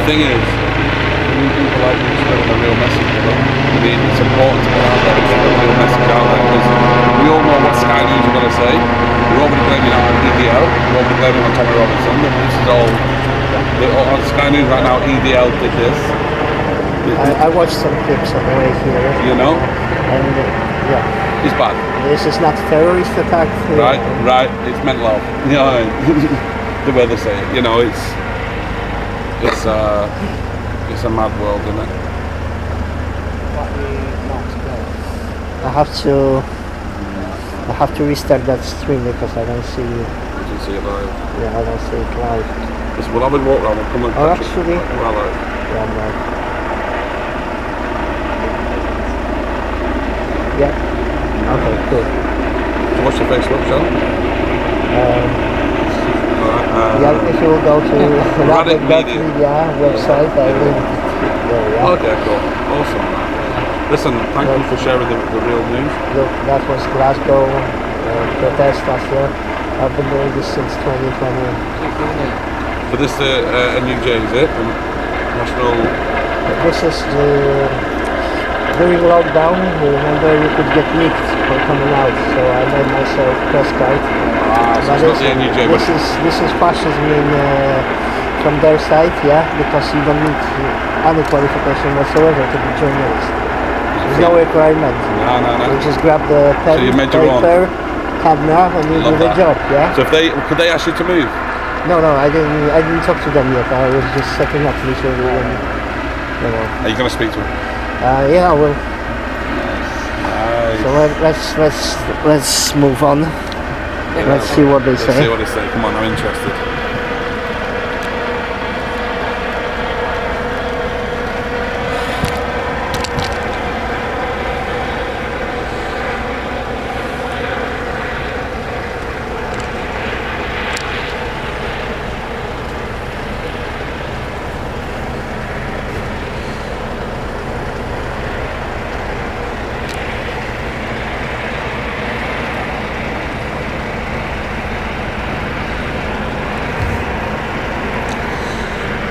thing is, we need people like you spreading a real message. I mean, it's important to get out there and get a real message out there, because we all know what Sky News are going to say. We're all going to blame it on EDL, we're all going to blame it on Tommy Robinson, but this is all on Sky News right now. EDL did this. I watched some clips on the way here. You know? And yeah. It's bad. This is not terrorist attack. Right, right. It's mental health. You know, the way they say it. You know, it's a mad world, isn't it? I have to restart that stream because I don't see. You can see it live. Yeah, I don't see it live. Listen, we'll have a walk around and come and catch actually. Well, live. Yeah, I'm live. Yeah. Okay, cool. What's your Facebook channel? Yeah, if you will go to 𝗿𝗵𝗿𝗵𝗀 website, I will. Yeah. Okay, cool. Awesome. Listen, thank you for sharing the real news. Look, that was Glasgow protest last year. I've been doing this since 2020. So this a new J, is it? National. This is during lockdown. Remember, you could get nicked for coming out, so I made myself press card. So it's not the NUJ, this is fascism from their side, yeah, because you don't need any qualification whatsoever to be journalist. There's no requirement. No. You just grab the pen, so you made your paper, camera, and you do the job, yeah. So if could they ask you to move? No, I didn't talk to them yet. I was just setting up literally. You know. Are you going to speak to them? Yeah, I will. Nice. So let's move on. Let's see what they say. Let's see what they say. Come on, I'm interested.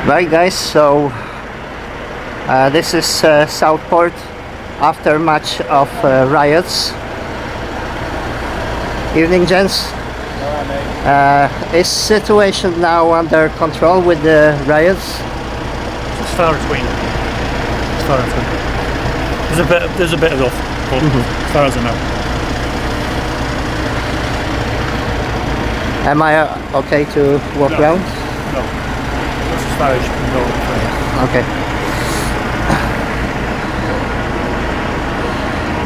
Right guys, so this is Southport, aftermatch of riots. Evening gents. Is situation now under control with the riots? It's far between. It's far between. There's a bit of off, but as far as I know. Am I okay to walk around? No. As far as you can go. Okay.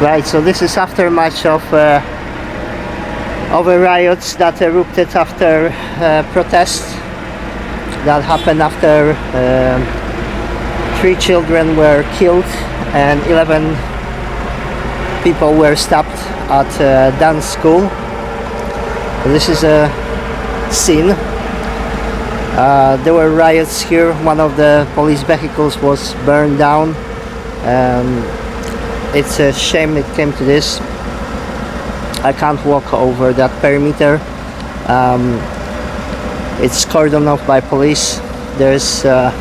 Right, so this is aftermatch of riots that erupted after protest that happened after 3 children were killed and 11 people were stabbed at a dance school. This is a scene. There were riots here. One of the police vehicles was burned down. It's a shame it came to this. I can't walk over that perimeter. It's cordoned off by police. There's a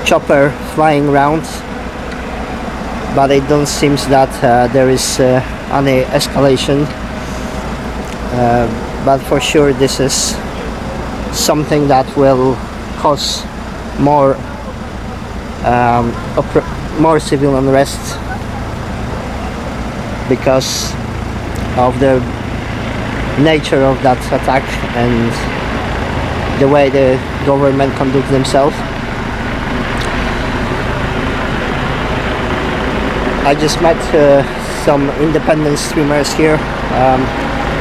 chopper flying around, but it don't seem that there is any escalation. But for sure this is something that will cause more civil unrest because of the nature of that attack and the way the government conduct themselves. I just met some independent streamers here.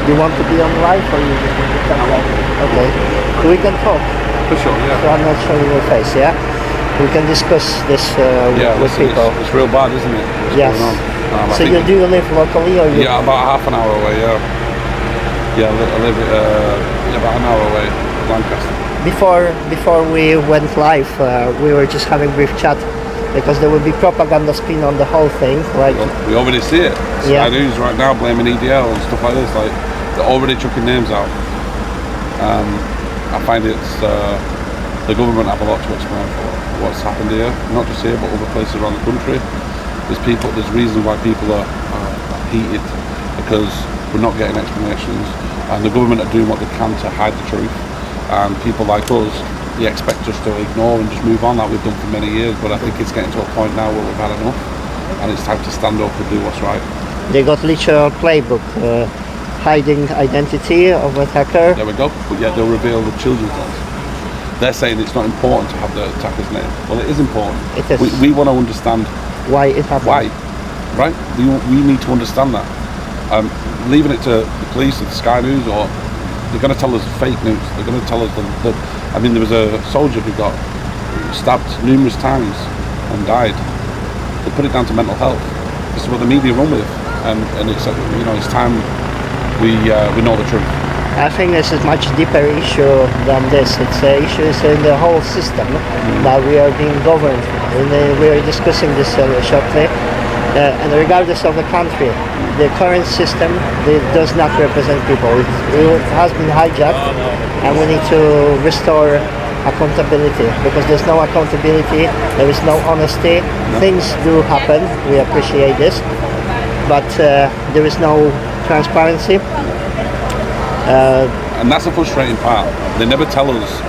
You want to be on live or you just want to talk live? Okay. We can talk. For sure, yeah. So I'm not showing your face, yeah? We can discuss this with people. It's real bad, isn't it? What's yes. going on? So do you live locally or you? Yeah, about half an hour away, yeah. Yeah, I live about an hour away, Lancaster. Before we went live, we were just having a brief chat because there will be propaganda spin on the whole thing. Like we already see it. Sky News right now blaming EDL and stuff like this. Like they're already chucking names out. I find it's the government have a lot to explain for what's happened here, not just here but other places around the country. There's reasons why people are heated, because we're not getting explanations, and the government are doing what they can to hide the truth, and people like us, they expect us to ignore and just move on like we've done for many years. But I think it's getting to a point now where we've had enough, and it's time to stand up and do what's right. They got literal playbook, hiding identity of attacker. There we go, but yet they'll reveal the children's names. They're saying it's not important to have the attacker's name. Well, it is important. It is. We want to understand why it happened. Why, right? We need to understand that. Leaving it to the police or the Sky News, or they're going to tell us fake news. They're going to tell us that I mean, there was a soldier who got stabbed numerous times and died. They put it down to mental health. This is what the media run with, and it's it's time we know the truth. I think this is a much deeper issue than this. It's issues in the whole system that we are being governed. And we are discussing this shortly. And regardless of the country, the current system does not represent people. It has been hijacked, and we need to restore accountability, because there's no accountability, there is no honesty. Things do happen, we appreciate this, but there is no transparency. And that's the frustrating part. They never tell us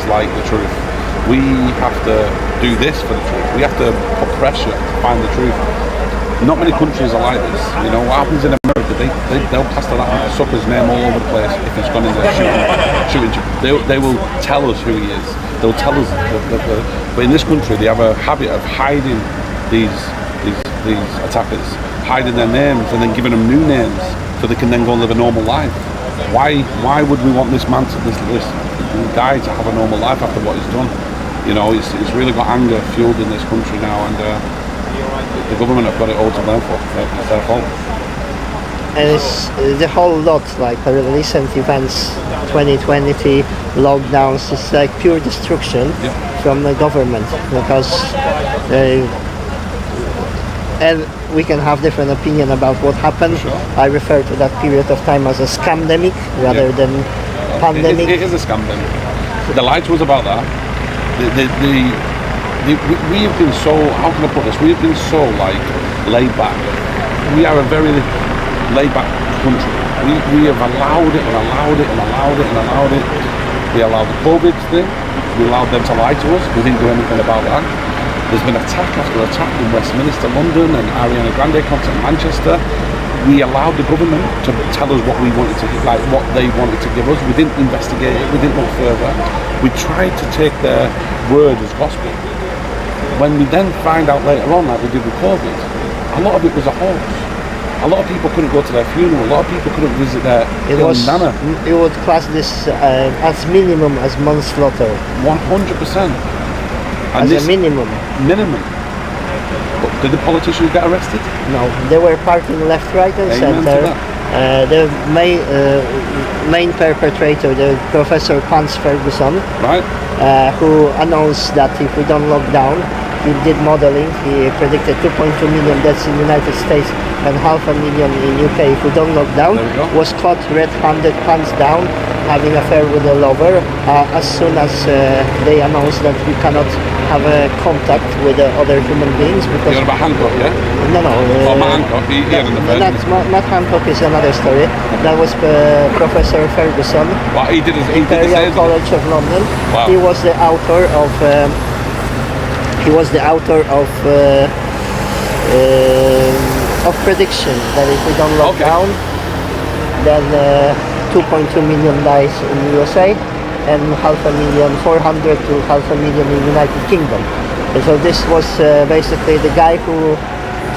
like the truth. We have to do this for the truth. We have to put pressure to find the truth. Not many countries are like this. You know what happens in America? They'll plaster that sucker's name all over the place if he's gone in there shooting. They will tell us who he is. They'll tell us. But in this country, they have a habit of hiding these attackers, hiding their names and then giving them new names so they can then go and live a normal life. Why would we want this man this guy to have a normal life after what he's done? You know, it's really got anger fueled in this country now, and the government have got it all to blame for. It's their fault. And it's the whole lot, like recent events, 2020 lockdowns, it's like pure destruction from the government, because and we can have different opinion about what happened. Sure. I refer to that period of time as a scamdemic rather than pandemic. It is a scamdemic. They lied to us about that. We have been so, how can I put this? We have been so like laid back. We are a very laid back country. We have allowed it and allowed it and allowed it and allowed it. We allowed the COVID thing. We allowed them to lie to us. We didn't do anything about that. There's been attack after attack in Westminster, London, and Ariana Grande concert in Manchester. We allowed the government to tell us what we wanted to, like what they wanted to give us. We didn't investigate it. We didn't look further. We tried to take their word as gospel. When we then find out later on, like we did with COVID, a lot of it was a hoax. A lot of people couldn't go to their funeral. A lot of people couldn't visit their nana. It would class this as minimum as manslaughter. 100%. As a minimum. Minimum. But did the politicians get arrested? No, they were parking left, right, and center. The main perpetrator, the Professor Hans Ferguson, right, who announced that if we don't lock down, he did modeling. He predicted 2.2 million deaths in the United States and 500,000 in UK if we don't lock down. Was caught red-handed, pants down, having an affair with a lover. As soon as they announced that we cannot have a contact with other human beings, because you're about Hancock, yeah? No. Matt Hancock. Matt Hancock is another story. That was Professor Ferguson. Well, he did Imperial College of London. Wow. He was the author of. Of prediction that if we don't lock down, then 2.2 million dies in the USA and 500,000, 400 to 500,000 in the United Kingdom. And so this was basically the guy who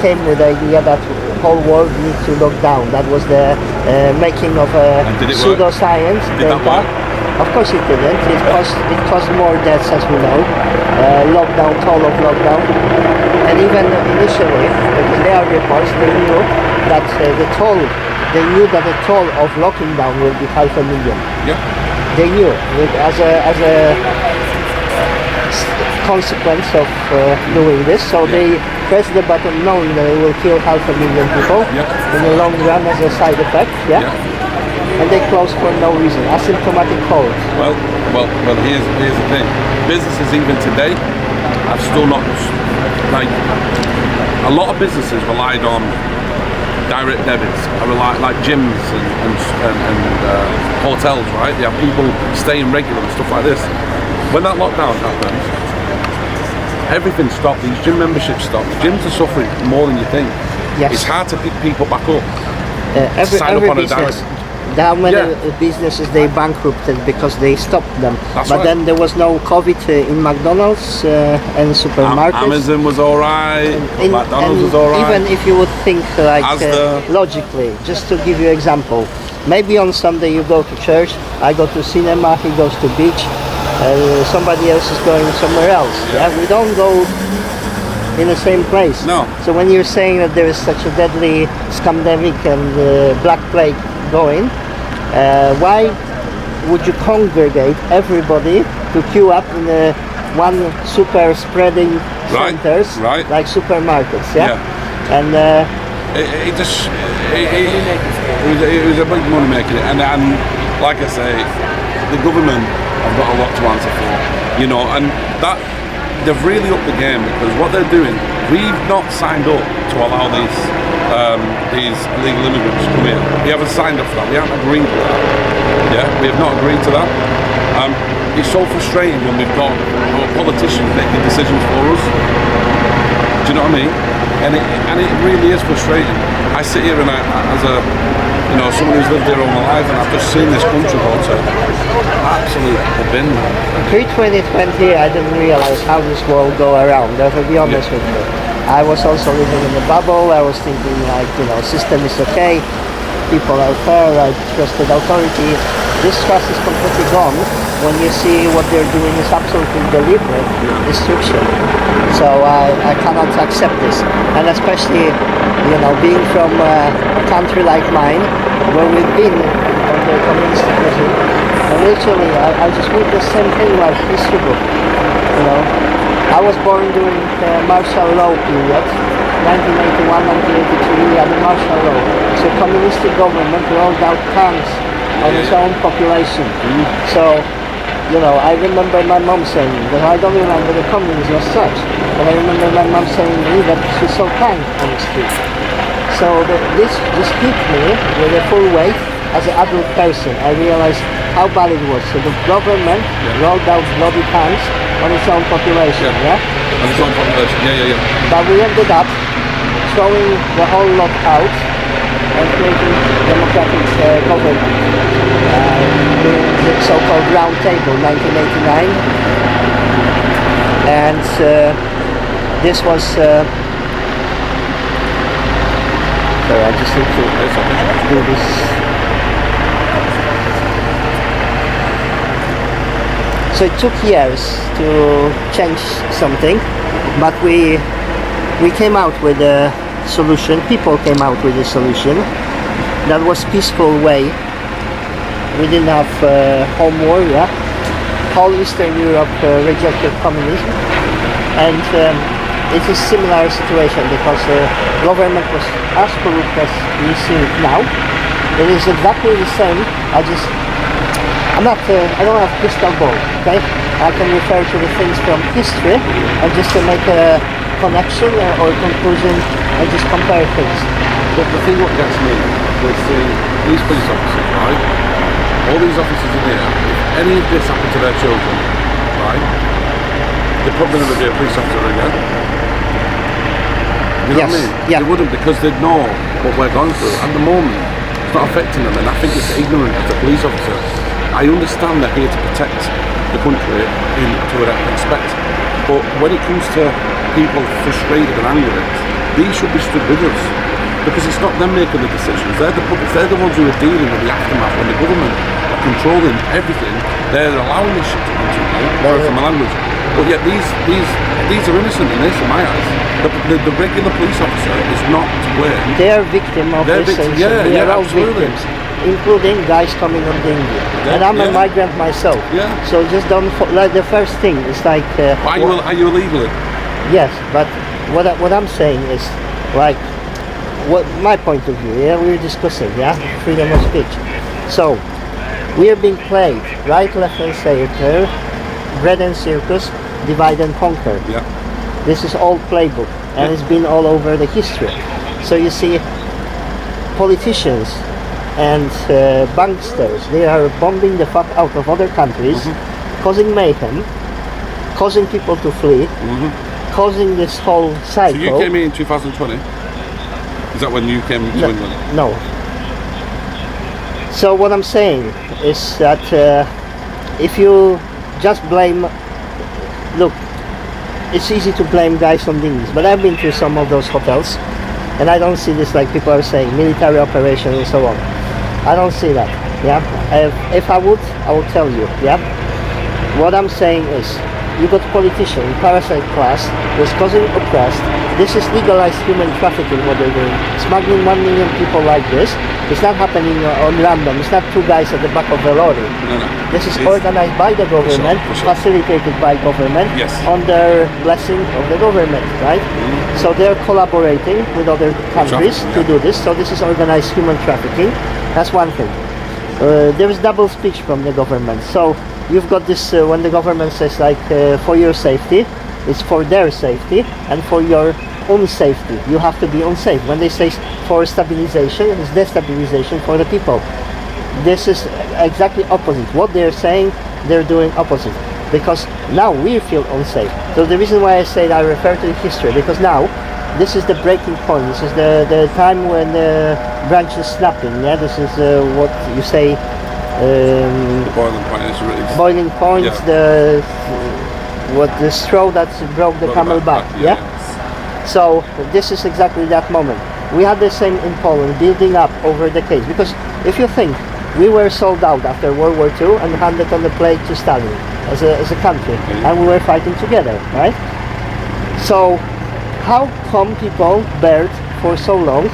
came with the idea that the whole world needs to lock down. That was the making of pseudoscience. Did that work? Of course it didn't. It caused more deaths, as we know. Lockdown, toll of lockdown. And even initially, because there are reports, they knew that the toll of locking down will be 500,000. Yeah. They knew as a consequence of doing this, so they pressed the button knowing that it will kill 500,000 people in the long run as a side effect. and they close for no reason. Asymptomatic cold. Well, here's the thing. Businesses even today have still not, like, a lot of businesses relied on direct debits. I rely, like gyms and hotels, right? They have people staying regular and stuff like this. When that lockdown happens, everything stopped. These gym memberships stopped. Gyms are suffering more than you think. Yes. It's hard to pick people back up. Every business. How many businesses they bankrupted because they stopped them. That's but right. then there was no COVID in McDonald's and supermarkets. Amazon was alright, McDonald's was alright. Even if you would think like logically, just to give you an example, maybe on Sunday you go to church, I go to cinema, he goes to beach, somebody else is going somewhere else. Yeah? We don't go in the same place. No. So when you're saying that there is such a deadly scandemic and black plague going, why would you congregate everybody to queue up in one super spreading centers like supermarkets? Yeah. And it was a big money making, and like I say, the government have got a lot to answer for, you know, and that they've really upped the game, because what they're doing, we've not signed up to allow these illegal immigrants to come in. We haven't signed up for that. We haven't agreed to that. Yeah, we have not agreed to that. It's so frustrating when we've got our politicians making decisions for us. Do you know what I mean? And it really is frustrating. I sit here and as a, you know, someone who's lived here all my life, and I've just seen this country go to absolute bin. Pre-2020, I didn't realize how this world go around. To be honest with you, I was also living in a bubble. I was thinking like, you know, system is okay, people are fair, I trusted authority. This trust is completely gone when you see what they're doing is absolutely deliberate destruction. So I cannot accept this, and especially, you know, being from a country like mine, where we've been under communist regime, and literally I just read the same thing like history book. You know, I was born during the martial law period, 1981, 1983. We had the martial law. So communistic government rolled out tanks on its own population. So, you know, I remember my mom saying that I don't remember the communism as such, but I remember my mom saying to me that she saw tanks on the street. So this just hit me with a full weight as an adult person. I realized how bad it was. So the government rolled out bloody tanks on its own population. On its own population. But we ended up throwing the whole lot out and creating democratic government. The so-called Round Table, 1989, and this was. Sorry, I just need to do this. So it took years to change something, but we came out with a solution. People came out with a solution that was peaceful way. We didn't have home war, Whole Eastern Europe rejected communism, and it is a similar situation because the government was as corrupt as we see it now. It is exactly the same. I don't have crystal ball, okay? I can refer to the things from history and just to make a connection or conclusion and just compare things. But the thing what gets me with these police officers, right? All these officers in here, if any of this happened to their children, right, they'd probably never be a police officer again. You know what I mean? Yeah. They wouldn't, because they'd know what we're going through. At the moment, it's not affecting them, and I think it's ignorant as a police officer. I understand they're here to protect the country to an respect, but when it comes to people frustrated and angry, these should be stood with us. Because it's not them making the decisions, they're the puppets, they're the ones who are dealing with the aftermath when the government are controlling everything. They're allowing this shit to continue, sorry for my language. But yet these are innocent in this, in my eyes. The regular police officer is not to blame. They are victims of this, we are all victims, including guys coming from India. And I'm a migrant myself, so just don't, like the first thing, it's like... Are you illegally? Yes, but what I'm saying is, like, what my point of view, we're discussing, freedom of speech. So we are being played right, left and center, bread and circus, divide and conquer. Yeah. This is old playbook, and it's been all over the history. So you see, politicians and banksters, they are bombing the fuck out of other countries, causing mayhem, causing people to flee, causing this whole cycle. So you came here in 2020? Is that when you came to England? No. So what I'm saying is that if you just blame, look, it's easy to blame guys on things, but I've been to some of those hotels, and I don't see this like people are saying, military operation and so on. I don't see that, yeah? If I would tell you, yeah? What I'm saying is, you got politician, parasite class, who's causing oppressed. This is legalized human trafficking, what they're doing. Smuggling 1 million people like this. It's not happening on random. It's not two guys at the back of the lorry. No. This is organized by the government, facilitated by government, under blessing of the government, right? So they're collaborating with other countries to do this. So this is organized human trafficking. That's one thing. There is double speech from the government. So you've got this when the government says like for your safety, it's for their safety and for your own safety. You have to be unsafe. When they say for stabilization, it's destabilization for the people. This is exactly opposite. What they're saying, they're doing opposite. Because now we feel unsafe. So the reason why I say that I refer to history, because now this is the breaking point. This is the time when the branch is snapping. Yeah, this is what you say. The boiling point is really boiling point. The straw that broke the camel back. Yeah. So this is exactly that moment. We had the same in Poland, building up over decades. Because if you think, we were sold out after World War II and handed on the plate to Stalin as a country, and we were fighting together, right? So how come people bared for so long,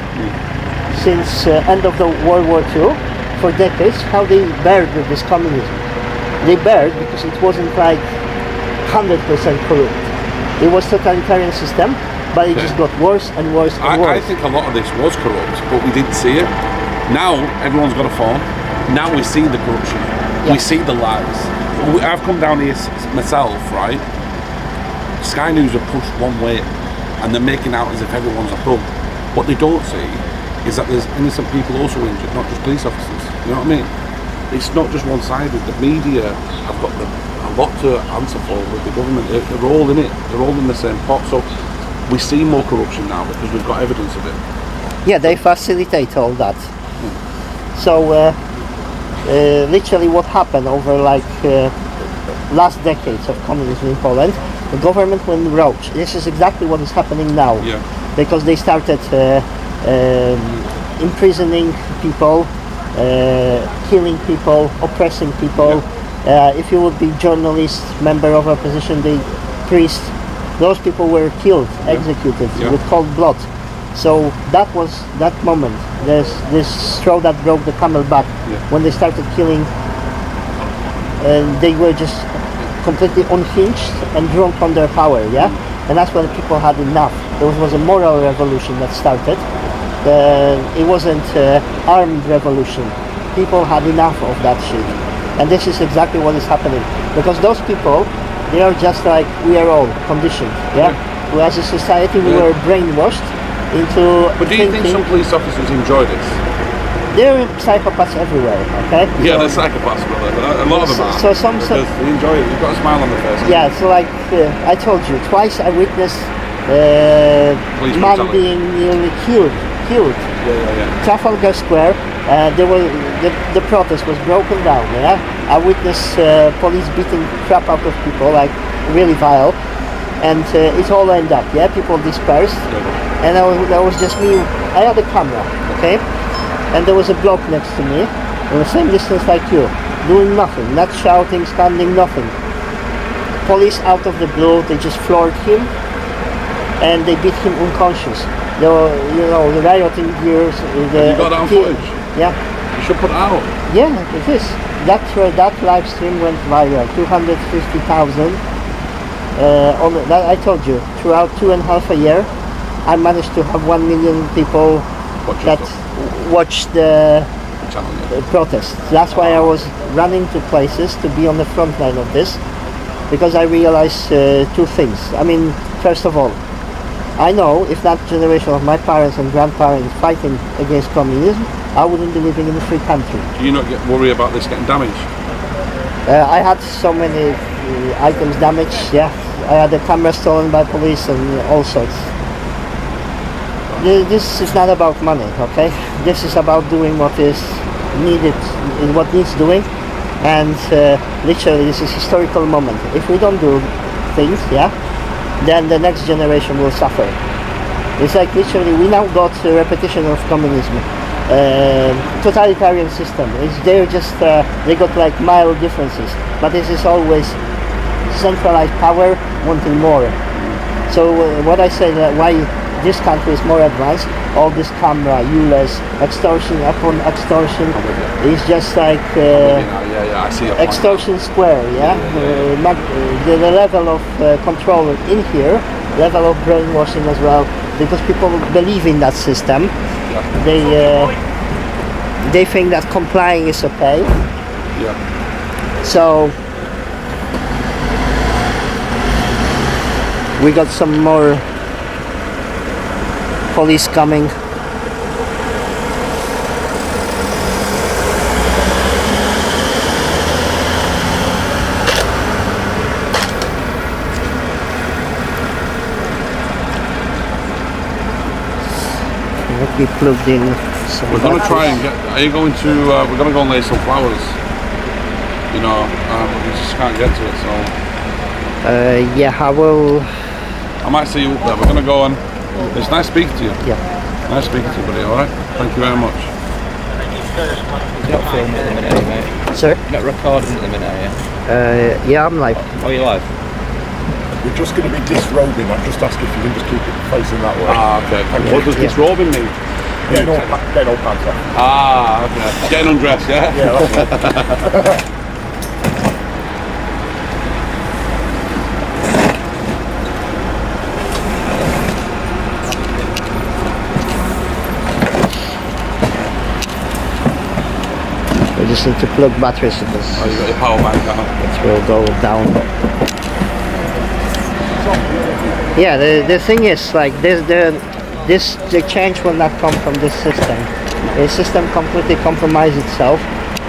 since end of the World War II, for decades, how they bared with this communism? They bared because it wasn't like 100% corrupt. It was totalitarian system, but it just got worse and worse and worse. I think a lot of this was corrupt, but we didn't see it. Now everyone's got a phone. Now we see the corruption. We see the lies. I've come down here myself, right? Sky News are pushed one way, and they're making out as if everyone's a thug. What they don't see is that there's innocent people also injured, not just police officers. You know what I mean? It's not just one-sided. The media have got a lot to answer for with the government. They're all in it. They're all in the same pot. So we see more corruption now because we've got evidence of it. Yeah, they facilitate all that. So literally what happened over like last decades of communism in Poland, the government went rogue. This is exactly what is happening now. Yeah. Because they started imprisoning people, killing people, oppressing people. If you would be journalist, member of opposition, the priest, those people were killed, executed with cold blood. So that was that moment. There's this straw that broke the camel back when they started killing, and they were just completely unhinged and drunk on their power. Yeah, and that's when people had enough. There was a moral revolution that started. It wasn't armed revolution. People had enough of that shit, and this is exactly what is happening. Because those people, they are just like we are all conditioned. Yeah, we as a society we were brainwashed into. But do you think some police officers enjoy this? There are psychopaths everywhere. Okay. Yeah, they're psychopaths, brother. But a lot of them are. So some they enjoy it. You've got a smile on the face. Yeah. So like I told you, twice I witnessed man being nearly killed. Trafalgar Square, the protest was broken down. Yeah, I witnessed police beating crap out of people, like really vile, and it all ended up. Yeah, people dispersed, and that was just me. I had a camera, okay, and there was a bloke next to me, in the same distance like you, doing nothing, not shouting, standing, nothing. Police out of the blue, they just floored him, and they beat him unconscious. The rioting gears. You got that on footage? Yeah. You should put it out. Yeah, it is. That live stream went viral. 250,000. I told you, throughout 2.5 years, I managed to have 1 million people that watched the channel, yeah. Protests. That's why I was running to places to be on the front line of this, because I realized two things. I mean, first of all, I know if that generation of my parents and grandparents fighting against communism, I wouldn't be living in a free country. Do you not get worried about this getting damaged? I had so many items damaged, yeah. I had a camera stolen by police and all sorts. This is not about money, okay? This is about doing what is needed, what needs doing, and literally this is a historical moment. If we don't do things, yeah, then the next generation will suffer. It's like literally we now got a repetition of communism, totalitarian system. They're just they got like mild differences, but this is always centralized power wanting more. So what I say that why this country is more advanced, all this camera, ULEZ, extortion upon extortion, is just like I see extortion square, yeah? The level of control in here, level of brainwashing as well, because people believe in that system. Yeah. They think that complying is okay. Yeah. So we got some more police coming. Let me plug in some We're going to batteries. try and get, are you going to, we're going to go and lay some flowers. You know, we just can't get to it, so. Yeah, I will. I might see you up there. We're going to go and, it's nice speaking to you. Yeah. Nice speaking to you, buddy, alright? Thank you very much. You're not filming at the minute, are you, mate? Sir? You're not recording at the minute, are you? Yeah, I'm live. Oh, you're live? We're just going to be disrobing. I'm just asking if you can just keep it facing that way. Ah, okay. What does disrobing mean? Getting all pants off. Ah, okay. Getting undressed, yeah? Yeah, that's it. We just need to plug batteries in this. Oh, you got your power bank out. It will go down. Yeah, the thing is, like, the change will not come from this system. The system completely compromised itself,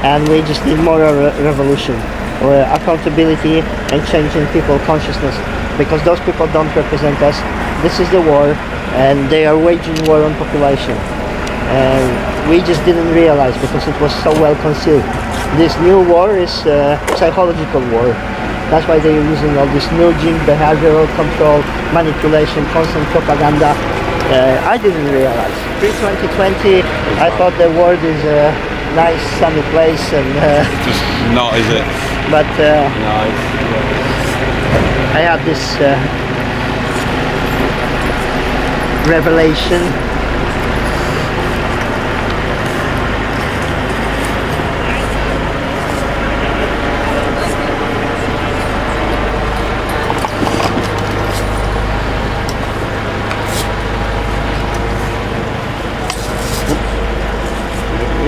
and we just need more revolution, or accountability, and changing people's consciousness, because those people don't represent us. This is the war, and they are waging war on population. And we just didn't realize because it was so well concealed. This new war is psychological war. That's why they're using all this nudging, behavioral control, manipulation, constant propaganda. I didn't realize. Pre-2020, I thought the world is a nice sunny place, and Just not, is it? but No, I had this revelation.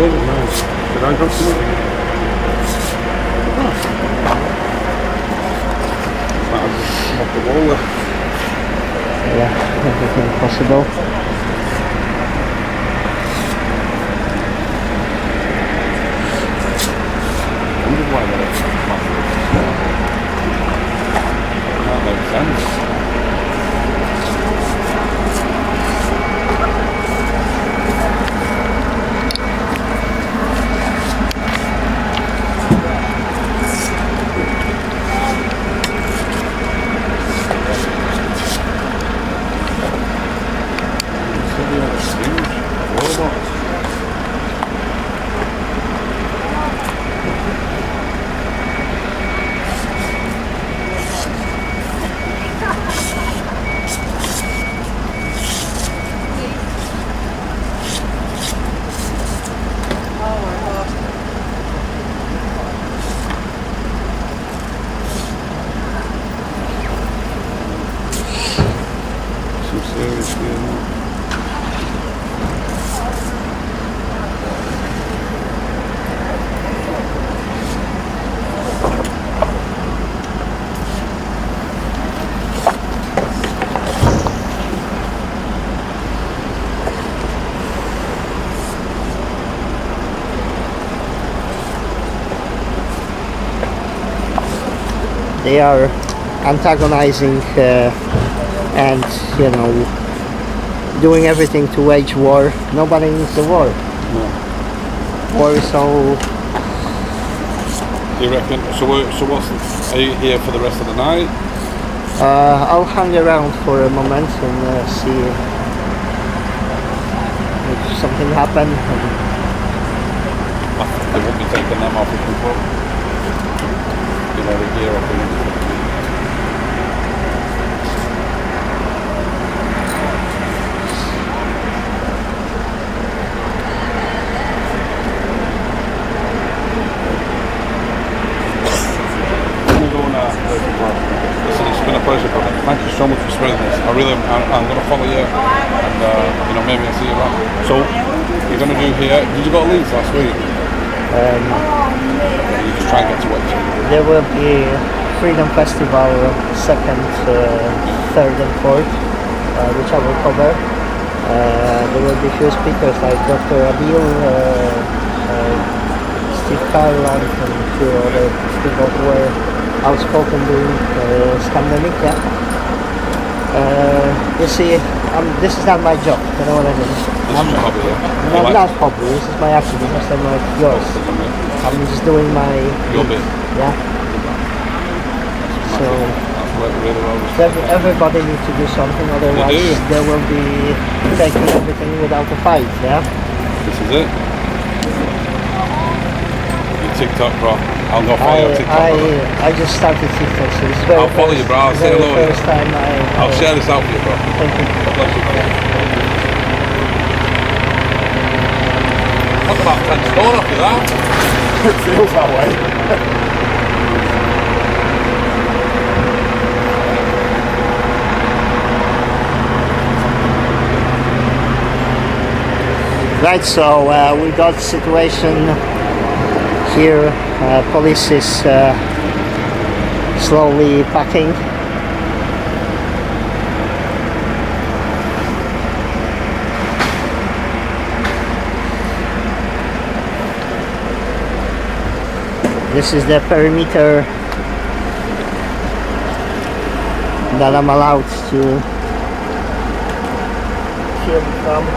Did I drop something? Might have just come off the wall there. Yeah, everything possible. I wonder why that that makes sense. Seriously, you know. they are antagonizing and, you know, doing everything to wage war. Nobody needs the war. No. War is so... You reckon? So what's? Are you here for the rest of the night? I'll hang around for a moment and see if something happened. They won't be taking them off if people. You know, the gear up and listen, it's been a pleasure, brother. Thank you so much for spreading this. I'm going to follow you, and you know, maybe I'll see you around. So, you're going to do here. Did you go to Leeds last week? You just try and get to it. There will be Freedom Festival 2nd, 3rd and 4th, which I will cover. There will be few speakers like Dr. Abil, Steve Carland, and a few other people who were outspoken during pandemic. Yeah. You see, this is not my job. You know what I mean? This is your hobby, yeah? Not hobby. This is my activity. Just like yours. I'm just doing my your bit. Yeah. So that's really well. everybody needs to do something, otherwise they will be taking everything without a fight. Yeah. This is it. Your TikTok, bro. I'll go follow your TikTok. I just started TikTok, so it's very. I'll follow you, bro. I'll say hello. First time I'll share this out for you, bro. Thank you. God bless you, bro. That's about 10 stone off you, that. It feels that way. Right, so we got situation here. Police is slowly packing. This is the perimeter that I'm allowed to film from.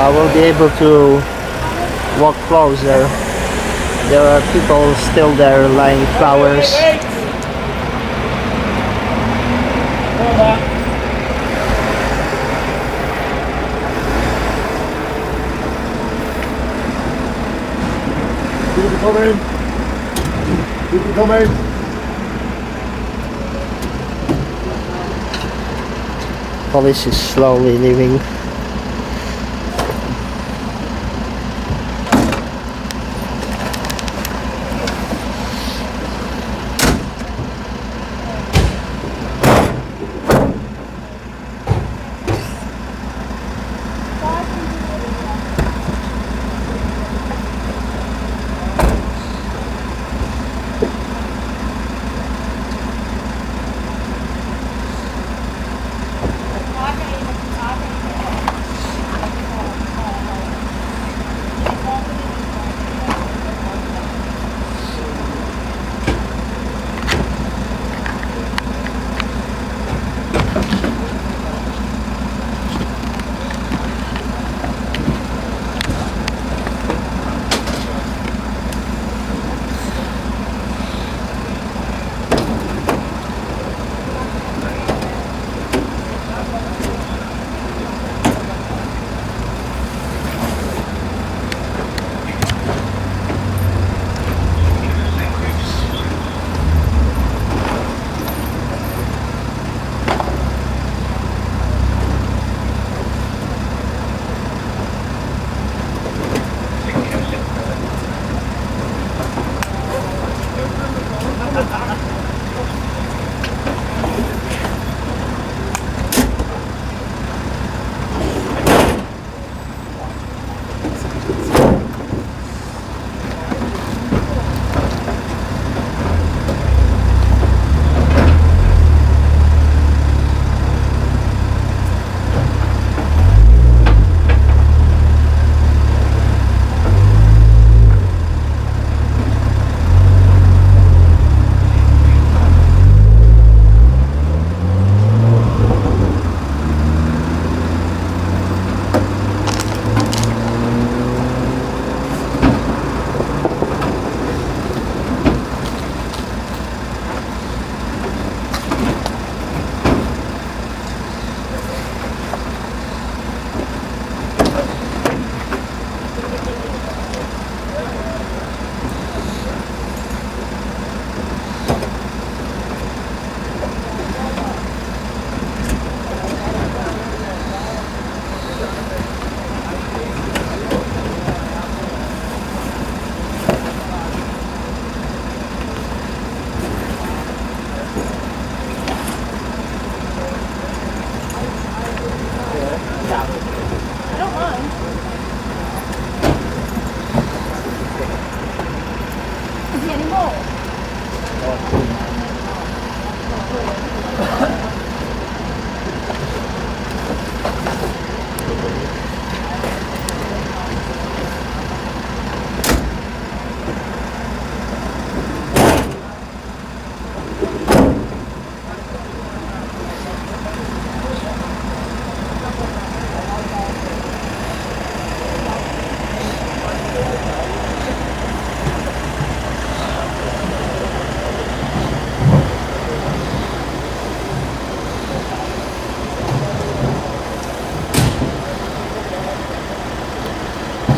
I will be able to walk closer. There are people still there laying flowers. People coming. People coming. Police is slowly leaving.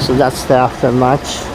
So that's the aftermatch.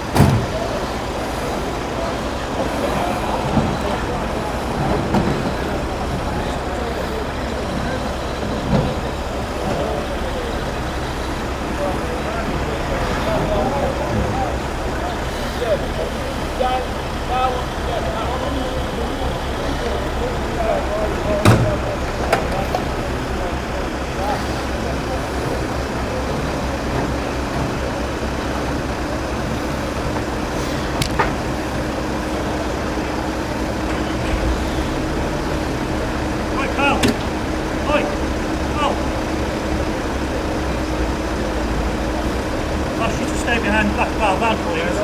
Stay behind black car van, please.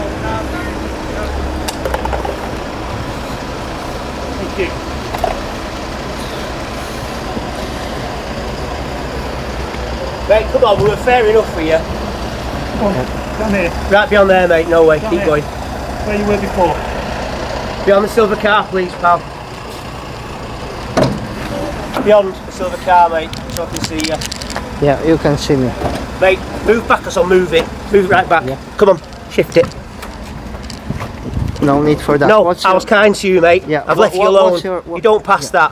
Thank you. Right, come on, we were fair enough for you. on, down here. Right beyond there, mate. No way. Keep here. going. Where you were before. Beyond the silver car, please, pal. Beyond the silver car, mate, so I can see you. Yeah, you can see me. Mate, move back as I'll move it. Move it right back. Yeah. Come on, shift it. No need for that. No, What's I your- was kind to you, mate. Yeah, I've left you alone. You don't pass that.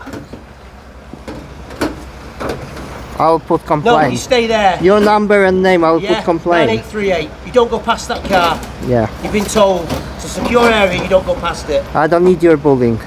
I'll put No, complaint. you stay there. Your number and name, I'll Yeah, put complaint. 9838. You don't go past that car. Yeah, You've been told it's a secure area, you don't go past it. I don't need your bullying.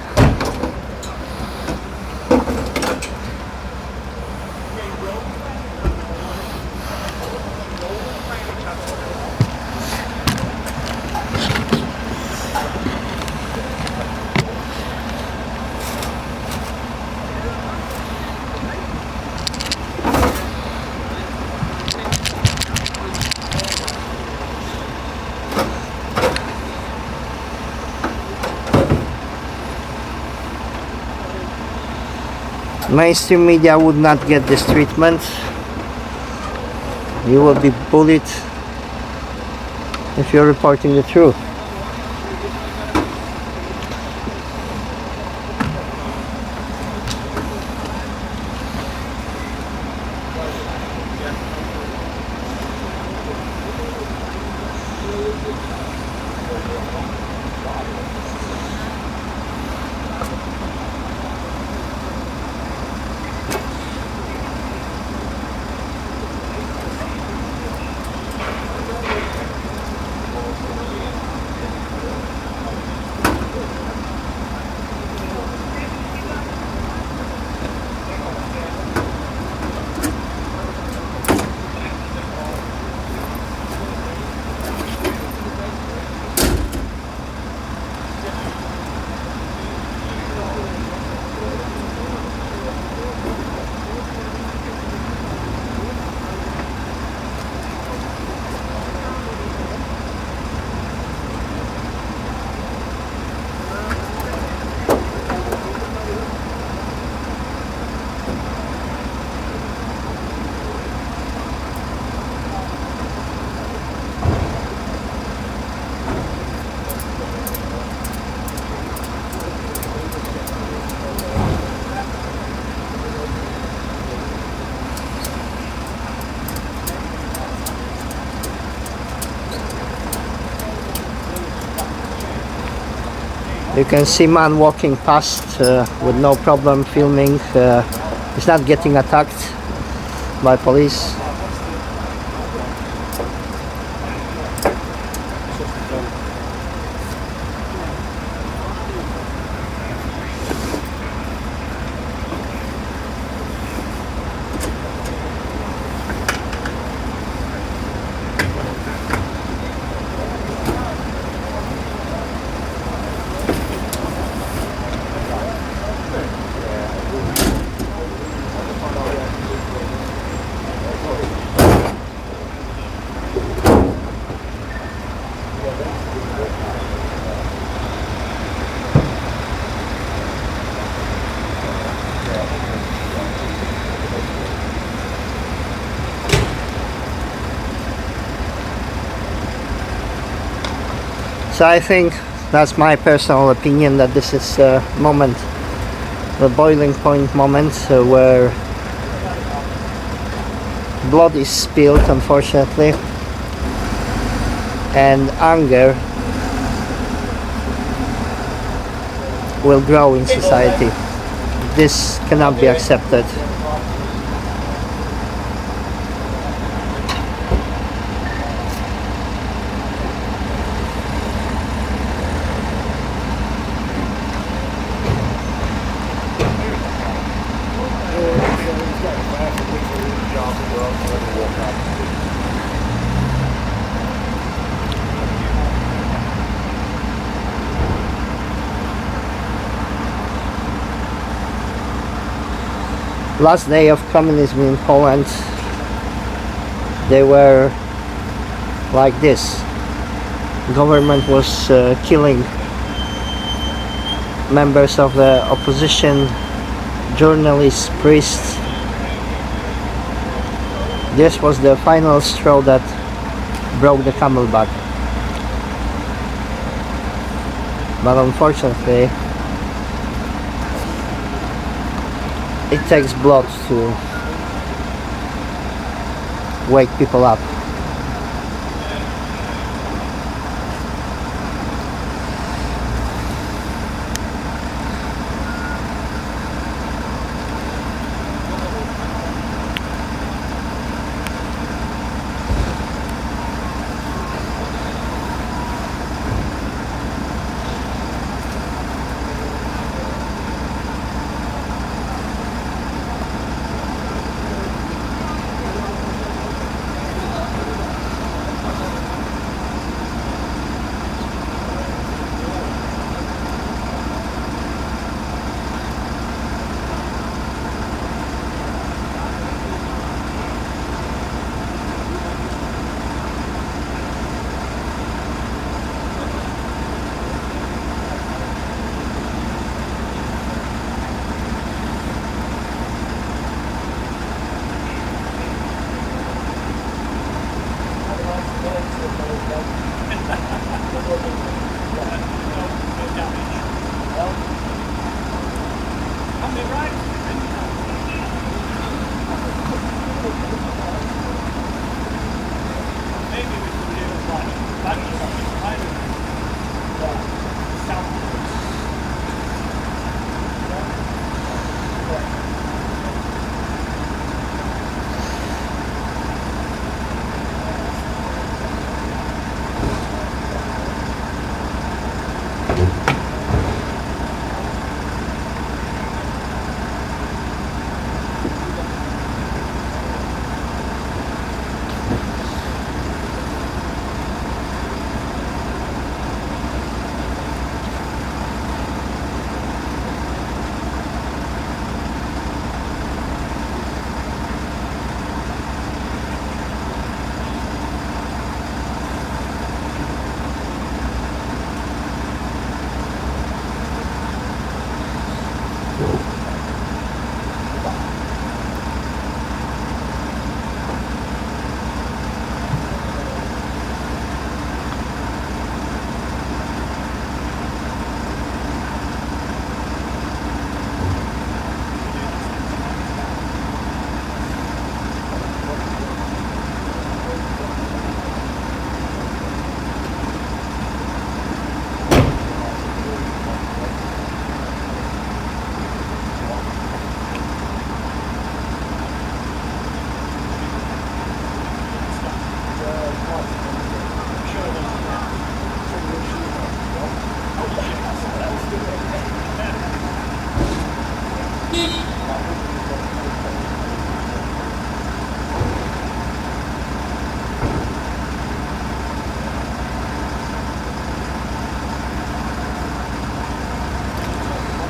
Mainstream media would not get this treatment. You will be bullied if you're reporting the truth. You can see man walking past with no problem filming. He's not getting attacked by police. So I think that's my personal opinion, that this is a moment, the boiling point moment, where blood is spilled, unfortunately, and anger will grow in society. This cannot be accepted. Last day of communism in Poland, they were like this. Government was killing members of the opposition, journalists, priests. This was the final straw that broke the camel back. But unfortunately, it takes blood to wake people up.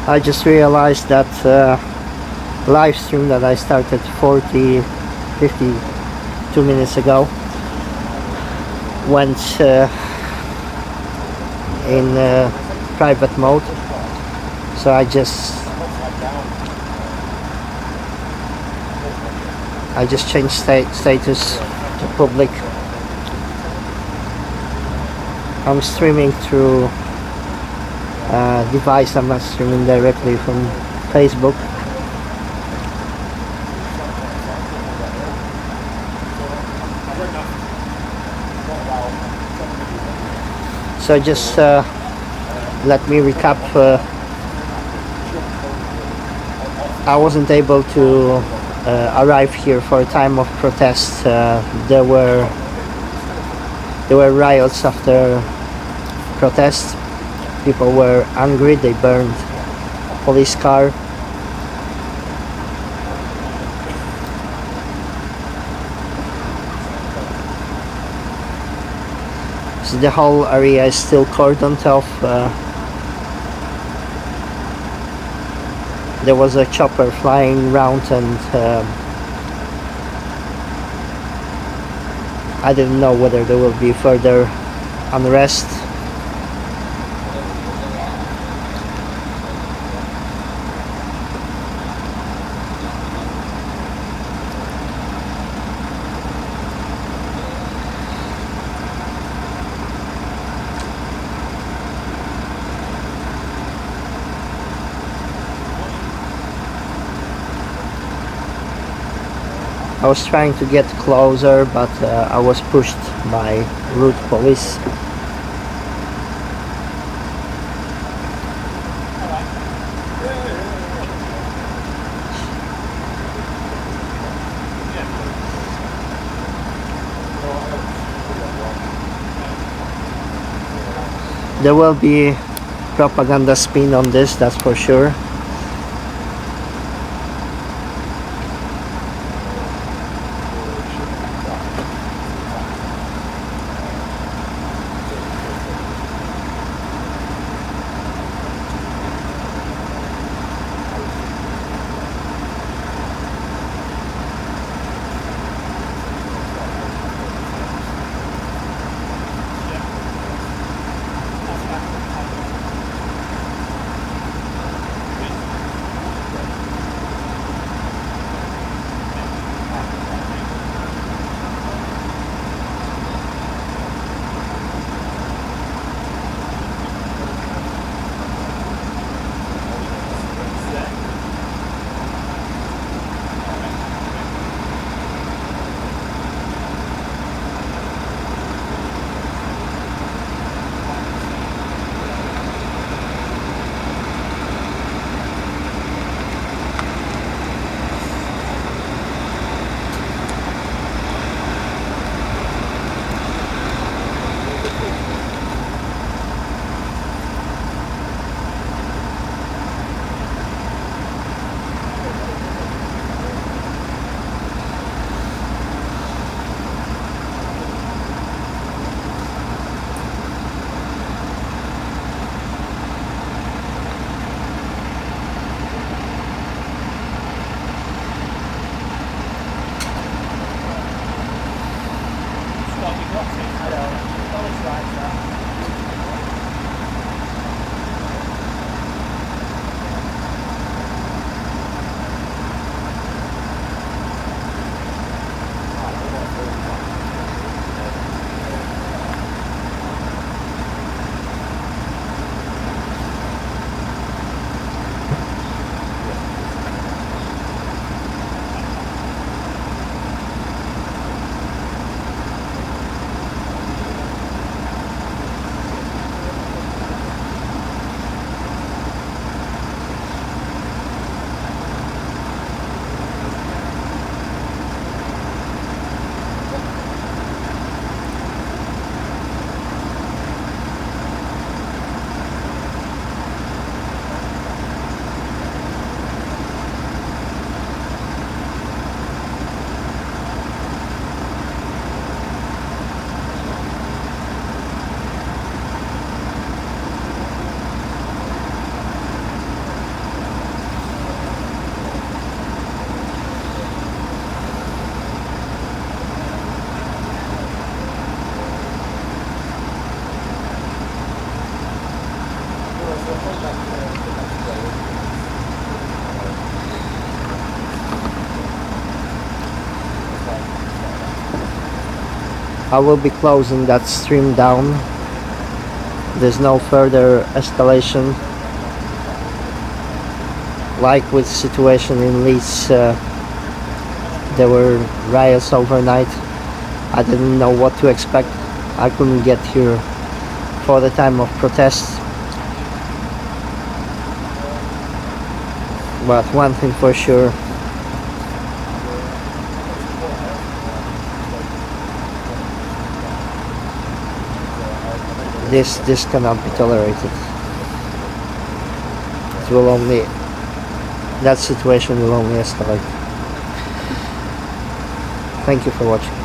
I just realized that live stream that I started 52 minutes ago went in private mode, so I just changed status to public. I'm streaming through device. I'm not streaming directly from Facebook. So just let me recap. I wasn't able to arrive here for a time of protest. There were riots after protests. People were angry. They burned a police car. So the whole area is still cordoned off. There was a chopper flying around, and I didn't know whether there will be further unrest. I was trying to get closer, but I was pushed by rude police. There will be propaganda spin on this, that's for sure. I will be closing that stream down. There's no further escalation. Like with situation in 𝗵𝗵𝗴𝗵, there were riots overnight. I didn't know what to expect. I couldn't get here for the time of protests. But one thing for sure, this cannot be tolerated. It will only, that situation will only escalate. Thank you for watching.